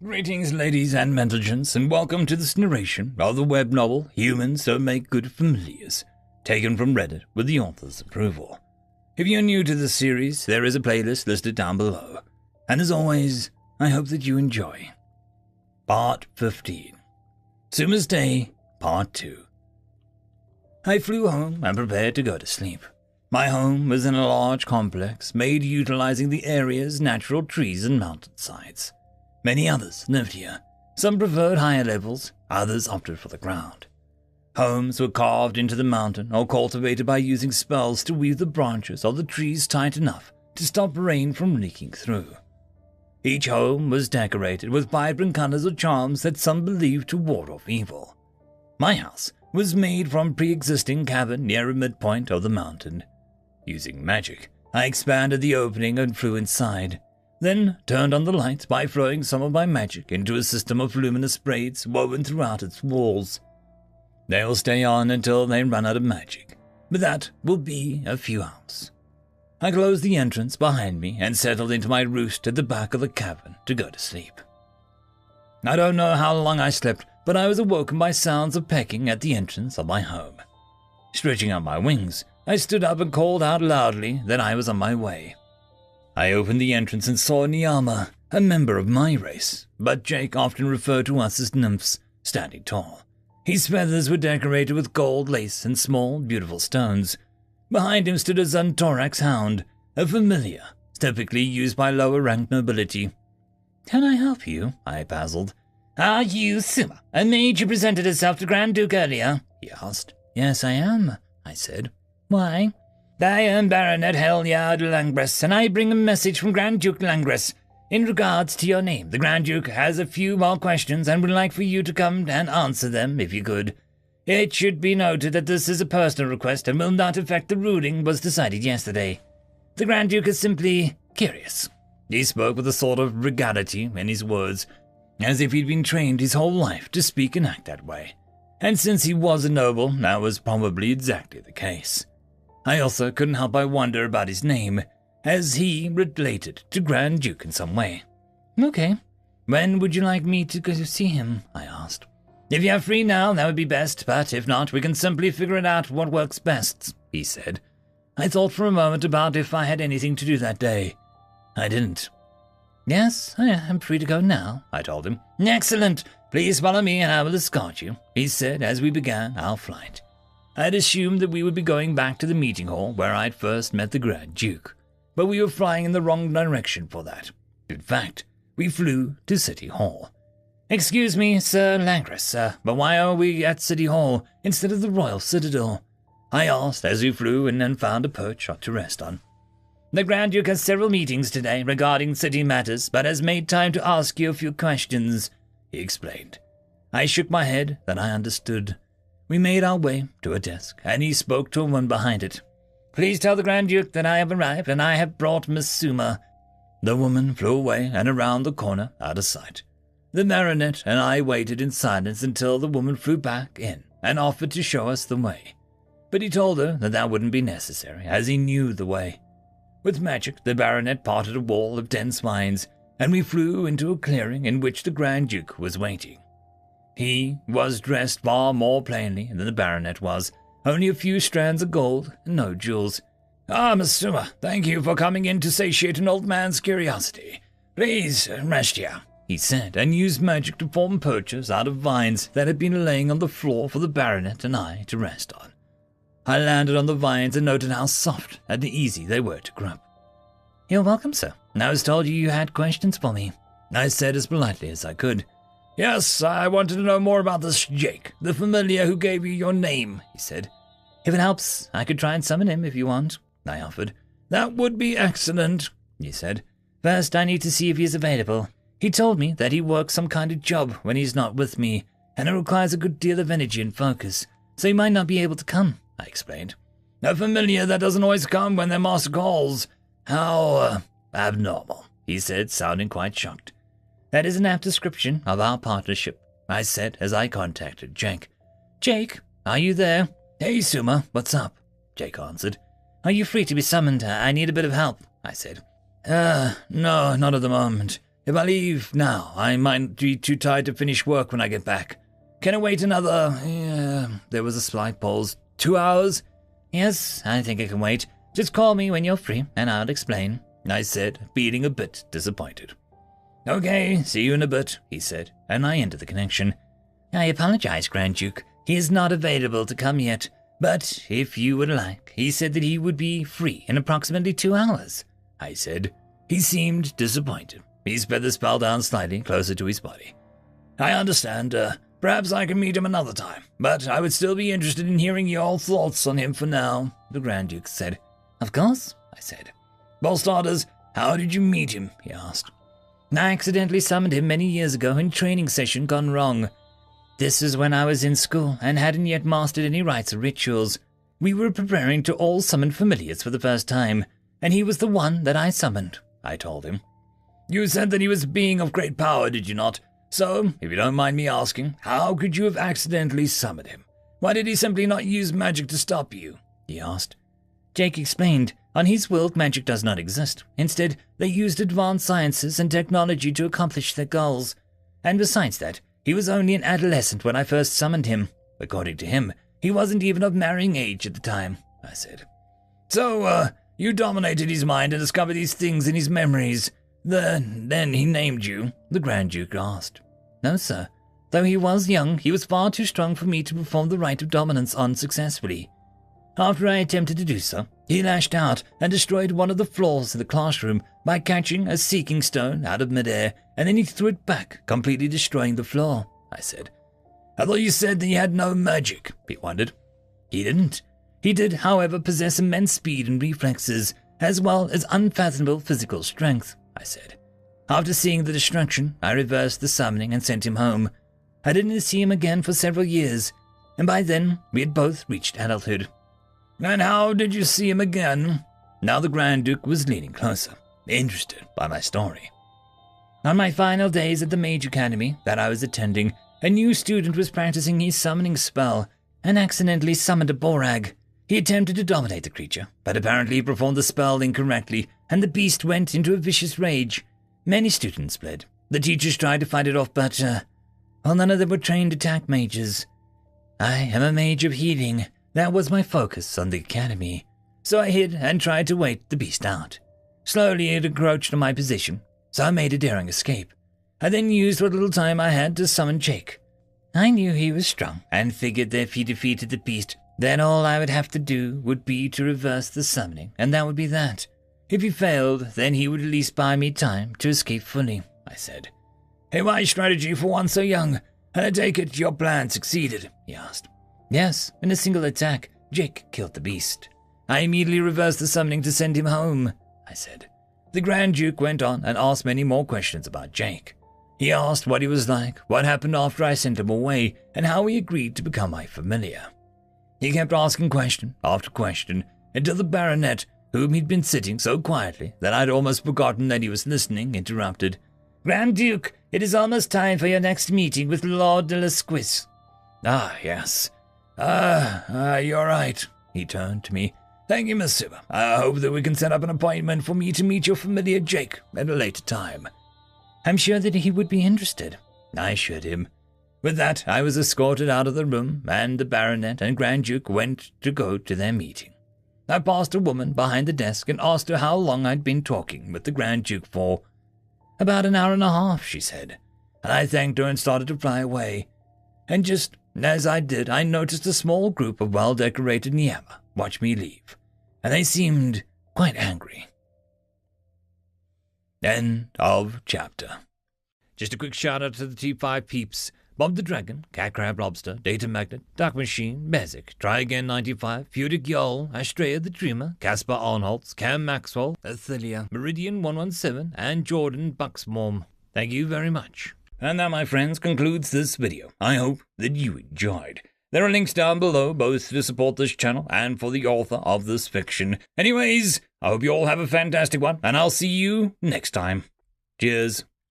Greetings, ladies and gentlemen, and welcome to this narration of the web novel Humans Don't Make Good Familiars, taken from Reddit with the author's approval. If you're new to this series, there is a playlist listed down below, and as always, I hope that you enjoy. Part 15. Suma's Day, Part 2. I flew home and prepared to go to sleep. My home was in a large complex made utilizing the area's natural trees and mountainsides. Many others lived here. Some preferred higher levels, others opted for the ground. Homes were carved into the mountain or cultivated by using spells to weave the branches of the trees tight enough to stop rain from leaking through. Each home was decorated with vibrant colors or charms that some believed to ward off evil. My house was made from a pre-existing cavern near a midpoint of the mountain. Using magic, I expanded the opening and flew inside, then turned on the lights by throwing some of my magic into a system of luminous braids woven throughout its walls. They'll stay on until they run out of magic, but that will be a few hours. I closed the entrance behind me and settled into my roost at the back of the cavern to go to sleep. I don't know how long I slept, but I was awoken by sounds of pecking at the entrance of my home. Stretching out my wings, I stood up and called out loudly that I was on my way. I opened the entrance and saw Niyama, a member of my race, but Jake often referred to us as nymphs, standing tall. His feathers were decorated with gold lace and small, beautiful stones. Behind him stood a Zuntorax hound, a familiar, typically used by lower-ranked nobility. "Can I help you?" I puzzled. "Are you Suma, a mage who presented herself to Grand Duke earlier?" he asked. "Yes, I am," I said. "Why?" "I am Baronet Helyard Langres, and I bring a message from Grand Duke Langres. In regards to your name, the Grand Duke has a few more questions and would like for you to come and answer them if you could. It should be noted that this is a personal request and will not affect the ruling was decided yesterday. The Grand Duke is simply curious." He spoke with a sort of regality in his words, as if he'd been trained his whole life to speak and act that way. And since he was a noble, that was probably exactly the case. I also couldn't help but wonder about his name, as he related to Grand Duke in some way. "Okay. When would you like me to go see him?" I asked. "If you're free now, that would be best, but if not, we can simply figure it out what works best," he said. I thought for a moment about if I had anything to do that day. I didn't. "Yes, I am free to go now," I told him. "Excellent. Please follow me and I will escort you," he said as we began our flight. I had assumed that we would be going back to the meeting hall where I'd first met the Grand Duke, but we were flying in the wrong direction for that. In fact, we flew to City Hall. "Excuse me, Sir Langres, but why are we at City Hall instead of the Royal Citadel?" I asked as we flew in and found a perch to rest on. "The Grand Duke has several meetings today regarding city matters, but has made time to ask you a few questions," he explained. I shook my head, then I understood. We made our way to a desk, and he spoke to a woman behind it. "Please tell the Grand Duke that I have arrived, and I have brought Miss Suma." The woman flew away and around the corner, out of sight. The Baronet and I waited in silence until the woman flew back in and offered to show us the way. But he told her that that wouldn't be necessary, as he knew the way. With magic, the Baronet parted a wall of dense vines, and we flew into a clearing in which the Grand Duke was waiting. He was dressed far more plainly than the Baronet was, only a few strands of gold and no jewels. "Ah, Miss Suma, thank you for coming in to satiate an old man's curiosity. Please, rest here," he said, and used magic to form perches out of vines that had been laying on the floor for the Baronet and I to rest on. I landed on the vines and noted how soft and easy they were to grab. "You're welcome, sir. I was told you had questions for me," I said as politely as I could. "Yes, I wanted to know more about this Jake, the familiar who gave you your name," he said. "If it helps, I could try and summon him if you want," I offered. "That would be excellent," he said. "First, I need to see if he is available. He told me that he works some kind of job when he's not with me, and it requires a good deal of energy and focus, so he might not be able to come," I explained. "A familiar that doesn't always come when their master calls. How, abnormal," he said, sounding quite shocked. "That is an apt description of our partnership," I said as I contacted Jake. "Jake, are you there?" "Hey, Suma, what's up?" Jake answered. "Are you free to be summoned? I need a bit of help," I said. No, not at the moment. If I leave now, I might be too tired to finish work when I get back. Can I wait another... There was a slight pause. 2 hours? Yes, I think I can wait. Just call me when you're free, and I'll explain, I said, feeling a bit disappointed. Okay, see you in a bit, he said, and I ended the connection. I apologize, Grand Duke. He is not available to come yet, but if you would like, he said that he would be free in approximately 2 hours, I said. He seemed disappointed. He spread the spell down slightly closer to his body. I understand. Perhaps I can meet him another time, but I would still be interested in hearing your thoughts on him for now, the Grand Duke said. Of course, I said. For starters, how did you meet him? He asked. I accidentally summoned him many years ago in a training session gone wrong. This is when I was in school and hadn't yet mastered any rites or rituals. We were preparing to all summon familiars for the first time, and he was the one that I summoned, I told him. You said that he was a being of great power, did you not? So, if you don't mind me asking, how could you have accidentally summoned him? Why did he simply not use magic to stop you? He asked. Jake explained, on his world magic does not exist. Instead, they used advanced sciences and technology to accomplish their goals. And besides that, he was only an adolescent when I first summoned him. According to him, he wasn't even of marrying age at the time, I said. So, you dominated his mind and discovered these things in his memories. Then he named you, the Grand Duke asked. No, sir. Though he was young, he was far too strong for me to perform the rite of dominance on successfully. After I attempted to do so, he lashed out and destroyed one of the floors of the classroom by catching a seeking stone out of midair, and then he threw it back, completely destroying the floor, I said. I thought you said that he had no magic, he wondered. He didn't. He did, however, possess immense speed and reflexes, as well as unfathomable physical strength, I said. After seeing the destruction, I reversed the summoning and sent him home. I didn't see him again for several years, and by then we had both reached adulthood. And how did you see him again? Now the Grand Duke was leaning closer, interested by my story. On my final days at the Mage Academy that I was attending, a new student was practicing his summoning spell and accidentally summoned a Borag. He attempted to dominate the creature, but apparently he performed the spell incorrectly, and the beast went into a vicious rage. Many students fled. The teachers tried to fight it off, but, none of them were trained attack mages. I am a mage of healing. That was my focus on the academy. So I hid and tried to wait the beast out. Slowly it encroached on my position, so I made a daring escape. I then used what little time I had to summon Jake. I knew he was strong and figured that if he defeated the beast, then all I would have to do would be to reverse the summoning, and that would be that. If he failed, then he would at least buy me time to escape fully, I said. A wise strategy for one so young, and I take it your plan succeeded, he asked. Yes, in a single attack, Jake killed the beast. I immediately reversed the summoning to send him home, I said. The Grand Duke went on and asked many more questions about Jake. He asked what he was like, what happened after I sent him away, and how he agreed to become my familiar. He kept asking question after question, until the baronet, whom he'd been sitting so quietly that I'd almost forgotten that he was listening, interrupted. Grand Duke, it is almost time for your next meeting with Lord de Lesquis. Ah, yes. You're right. He turned to me. Thank you, Miss Sibber. I hope that we can set up an appointment for me to meet your familiar Jake at a later time. I'm sure that he would be interested, I assured him. With that, I was escorted out of the room, and the baronet and Grand Duke went to go to their meeting. I passed a woman behind the desk and asked her how long I'd been talking with the Grand Duke for. About an hour and a half, she said, and I thanked her and started to fly away. And just as I did, I noticed a small group of well-decorated Nyama watch me leave, and they seemed quite angry. End of chapter. Just a quick shout-out to the T5 peeps. Bob the Dragon, Cat Crab Lobster, Data Magnet, Dark Machine, Bezic, Try Again 95, Fudic Yol, Astrea the Dreamer, Caspar Arnholtz, Cam Maxwell, Athelia, Meridian 117, and Jordan Bucksmorm. Thank you very much. And that, my friends, concludes this video. I hope that you enjoyed. There are links down below, both to support this channel and for the author of this fiction. Anyways, I hope you all have a fantastic one, and I'll see you next time. Cheers.